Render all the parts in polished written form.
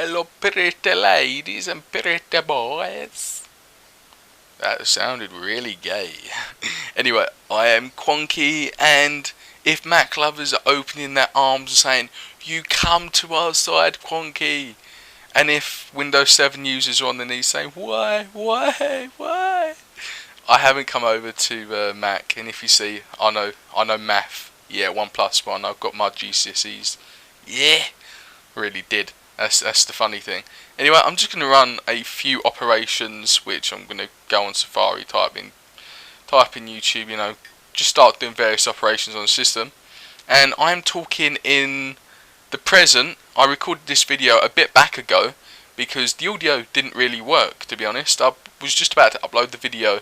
Hello pretty ladies and pretty boys. That sounded really gay. Anyway, I am Quonky, and if Mac lovers are opening their arms and saying, "You come to our side, Quonky," and if Windows 7 users are on their knees saying, why? I haven't come over to Mac, and if you see, I know math. Yeah, 1+1. I've got my GCSEs. Yeah, really did. That's the funny thing. Anyway, I'm just going to run a few operations, which I'm going to go on Safari, type in YouTube, just start doing various operations on the system. And I'm talking in the present. I recorded this video a bit back ago because the audio didn't really work, to be honest. I was just about to upload the video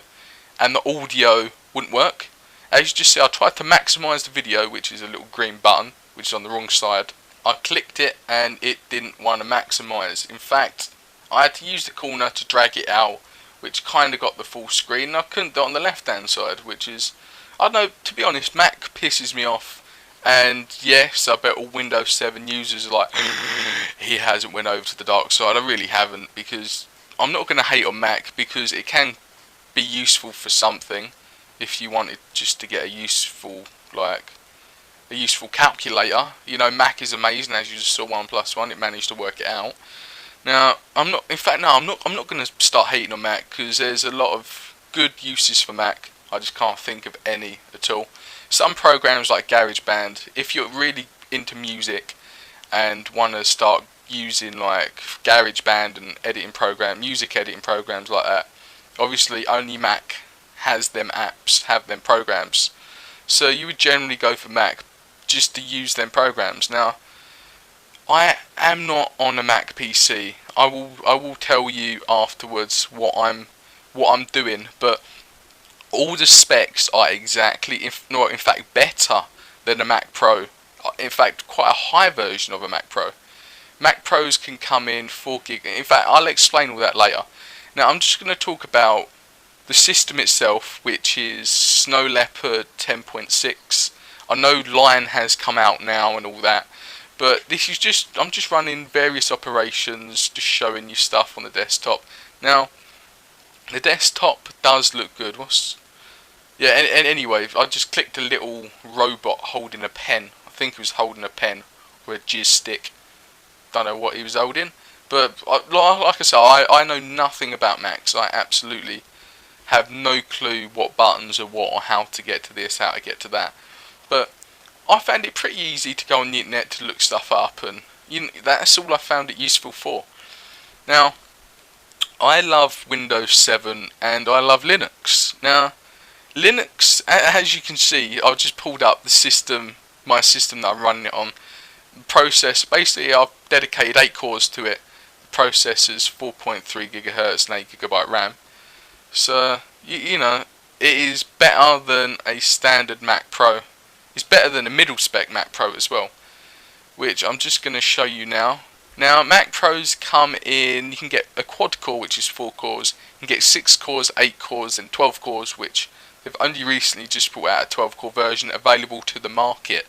and the audio wouldn't work. As you just see, I tried to maximize the video, which is a little green button, which is on the wrong side. I clicked it and it didn't want to maximize. In fact, I had to use the corner to drag it out, which kind of got the full screen. I couldn't do it on the left hand side, which is, I don't know, to be honest, Mac pisses me off. And yes, I bet all Windows 7 users are like, he hasn't went over to the dark side. I really haven't, because I'm not going to hate on Mac, because it can be useful for something. If you wanted just to get a useful calculator, Mac is amazing. As you just saw, 1+1, it managed to work it out. Now, I'm not going to start hating on Mac, because there's a lot of good uses for Mac. I just can't think of any at all. Some programs like GarageBand, if you're really into music and want to start using like GarageBand and music editing programs like that, obviously only Mac has them apps, have them programs. So you would generally go for Mac just to use them programs. Now, I am not on a Mac PC. I will tell you afterwards what I'm doing, but all the specs are exactly, in fact, better than a Mac Pro. In fact, quite a high version of a Mac Pro. Mac Pros can come in 4 gig. In fact, I'll explain all that later. Now, I'm just going to talk about the system itself, which is Snow Leopard 10.6. I know Lion has come out now and all that, but this is I'm just running various operations, just showing you stuff on the desktop. Now, the desktop does look good. Anyway, I just clicked a little robot holding a pen. I think he was holding a pen or a jizz stick. Don't know what he was holding, but like I said, I know nothing about Macs. I absolutely have no clue what buttons are what, or how to get to this, how to get to that. But I found it pretty easy to go on the internet to look stuff up, and that's all I found it useful for. Now, I love Windows 7 and I love Linux. Now, Linux, as you can see, I've just pulled up the system, my system that I'm running it on. Process, basically I've dedicated 8 cores to it. The processor's 4.3 GHz and 8 GB RAM. So, it is better than a standard Mac Pro. It's better than a middle spec Mac Pro as well, which I'm just going to show you now. Now, Mac Pros come in, you can get a quad core, which is 4 cores. You can get 6 cores, 8 cores and 12 cores, which they've only recently just brought out a 12 core version available to the market.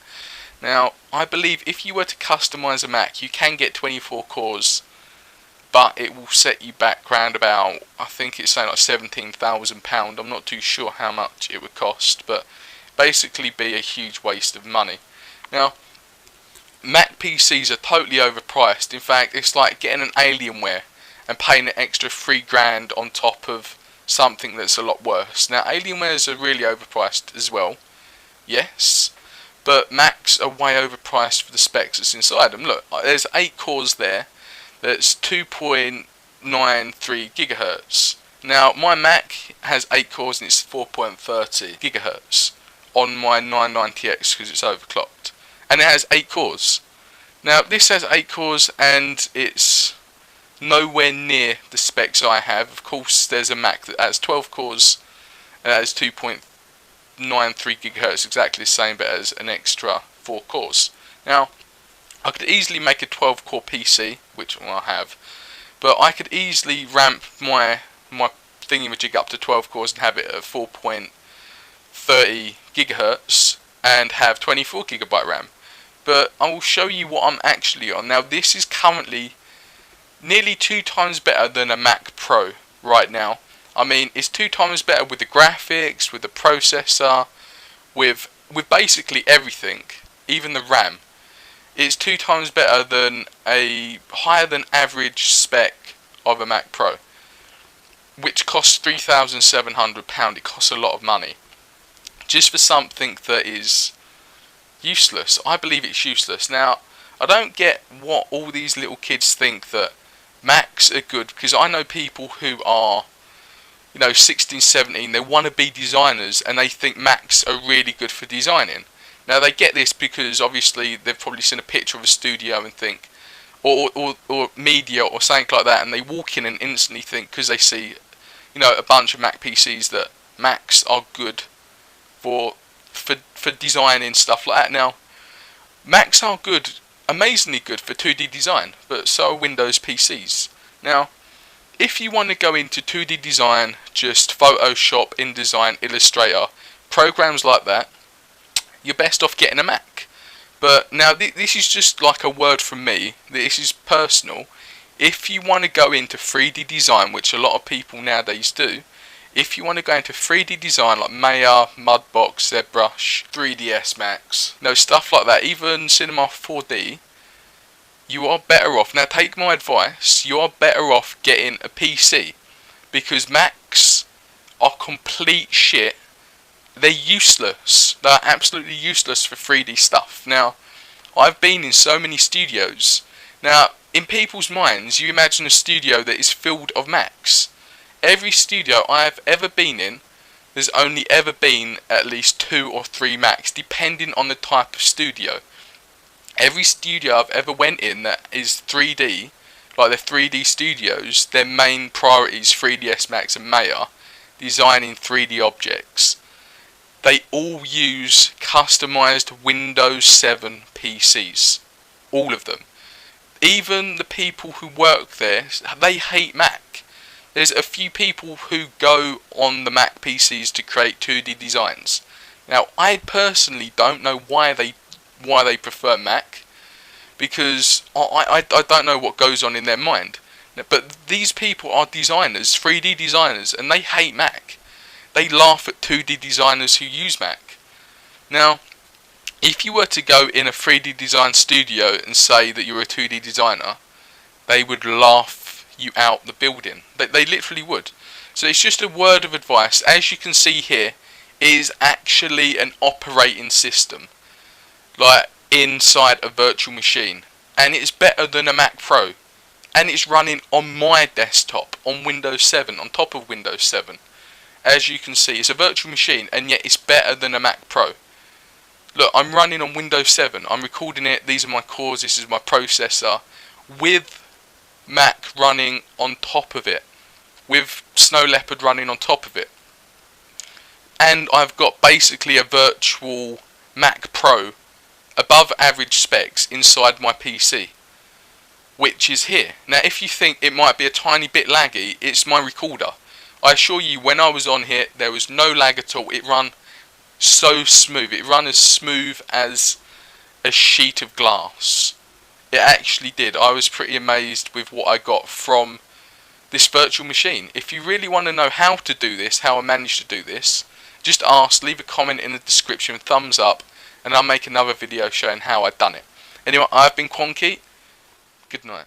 Now, I believe if you were to customize a Mac, you can get 24 cores, but it will set you back round about, I think it's saying like £17,000. I'm not too sure how much it would cost, but basically be a huge waste of money. Now, Mac PCs are totally overpriced. In fact, it's like getting an Alienware and paying an extra £3,000 on top of something that's a lot worse. Now, Alienwares are really overpriced as well, yes, but Macs are way overpriced for the specs that's inside them. Look, there's 8 cores there. That's 2.93 GHz. Now, my Mac has 8 cores and it's 4.30 GHz on my 990X because it's overclocked. And it has 8 cores. Now, this has 8 cores and it's nowhere near the specs I have. Of course, there's a Mac that has 12 cores and has 2.93 GHz, exactly the same, but has an extra 4 cores. Now, I could easily make a 12 core PC, which I have, but I could easily ramp my thingamajig up to 12 cores and have it at 4.30 GHz and have 24 GB RAM. But I will show you what I'm actually on. Now, this is currently nearly 2 times better than a Mac Pro right now. I mean, it's 2 times better with the graphics, with the processor, with basically everything, even the RAM. It's 2 times better than a higher than average spec of a Mac Pro, which costs £3,700. It costs a lot of money just for something that is useless. I believe it's useless. Now, I don't get what all these little kids think that Macs are good, because I know people who are, 16, 17, they want to be designers and they think Macs are really good for designing. Now, they get this because obviously they've probably seen a picture of a studio and think, or media or something like that, and they walk in and instantly think, because they see, a bunch of Mac PCs, that Macs are good for designing stuff like that. Now, Macs are good, amazingly good for 2D design, but so are Windows PCs. Now, if you want to go into 2D design, just Photoshop, InDesign, Illustrator, programs like that, you're best off getting a Mac. But now this is just like a word from me, this is personal. If you want to go into 3D design, which a lot of people nowadays do, if you want to go into 3D design like Maya, Mudbox, ZBrush, 3ds Max, stuff like that, even Cinema 4D, you are better off. Now, take my advice, you are better off getting a PC, because Macs are complete shit. They're useless. They're absolutely useless for 3D stuff. Now, I've been in so many studios. Now, in people's minds, you imagine a studio that is filled of Macs. Every studio I've ever been in, there's only ever been at least 2 or 3 Macs, depending on the type of studio. Every studio I've ever went in that is 3D, like the 3D studios, their main priorities, 3ds Max and Maya, designing 3D objects. They all use customized Windows 7 PCs. All of them. Even the people who work there, they hate Mac. There's a few people who go on the Mac PCs to create 2D designs. Now, I personally don't know why they prefer Mac, because I don't know what goes on in their mind. But these people are designers, 3D designers, and they hate Mac. They laugh at 2D designers who use Mac. Now, if you were to go in a 3D design studio and say that you're a 2D designer, they would laugh you out the building. They literally would. So it's just a word of advice. As you can see here, it is actually an operating system, like inside a virtual machine, and it's better than a Mac Pro, and it's running on my desktop on Windows 7, on top of Windows 7. As you can see, it's a virtual machine, and yet it's better than a Mac Pro. Look, I'm running on Windows 7, I'm recording it, these are my cores, this is my processor, with Mac running on top of it, with Snow Leopard running on top of it. And I've got basically a virtual Mac Pro, above average specs, inside my PC, which is here. Now, if you think it might be a tiny bit laggy, it's my recorder. I assure you, when I was on here, there was no lag at all. It ran so smooth. It ran as smooth as a sheet of glass. It actually did. I was pretty amazed with what I got from this virtual machine. If you really want to know how to do this, how I managed to do this, just ask, leave a comment in the description, thumbs up, and I'll make another video showing how I've done it. Anyway, I've been Quonky. Good night.